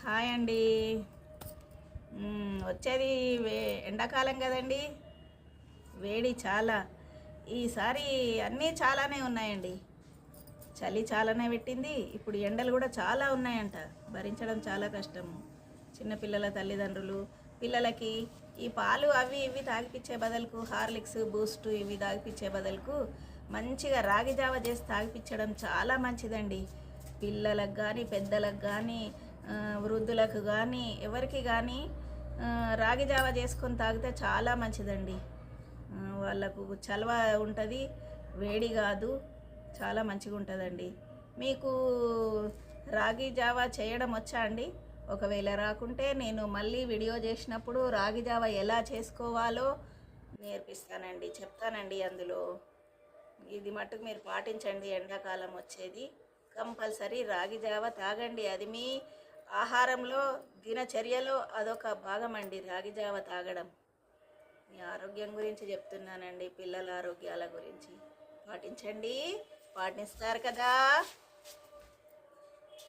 Hi అండి. వచ్చేది ఎండాకాలం కదండి. వేడి చాలా. ఈసారి అన్నీ చాలానే ఉన్నాయండి. చలి చాలానే పెట్టింది. ఇప్పుడు ఎండలు కూడా చాలా ఉన్నాయంట. భరించడం చాలా కష్టము. చిన్నపిల్లల తల్లిదండ్రులు పిల్లలకి ఈ పాలు అవి ఇవి తాగిపించే బదులుకు హార్లిక్స్ బూస్ట్ ఇవి తాగిపించే బదులుకు మంచిగా రాగి జావ చేసి తాగిపించడం చాలా మంచిదండి. పిల్లలకు కానీ పెద్దలకు కానీ వృద్ధులకు కానీ ఎవరికి కానీ రాగి జావ చేసుకొని తాగితే చాలా మంచిదండి. వాళ్ళకు చలవ ఉంటుంది, వేడి కాదు, చాలా మంచిగా ఉంటుందండి. మీకు రాగి జావా చేయడం వచ్చా అండి? ఒకవేళ రాకుంటే నేను మళ్ళీ వీడియో చేసినప్పుడు రాగి జావా ఎలా చేసుకోవాలో నేర్పిస్తానండి, చెప్తానండి. అందులో ఇది మట్టుకు మీరు పాటించండి. ఎండాకాలం వచ్చేది కంపల్సరీ రాగి జావా తాగండి. అది మీ ఆహారంలో దినచర్యలో అదొక భాగం అండి. రాగి జావా తాగడం మీ ఆరోగ్యం గురించి చెప్తున్నానండి, పిల్లల ఆరోగ్యాల గురించి పాటించండి. పాటిస్తారు కదా.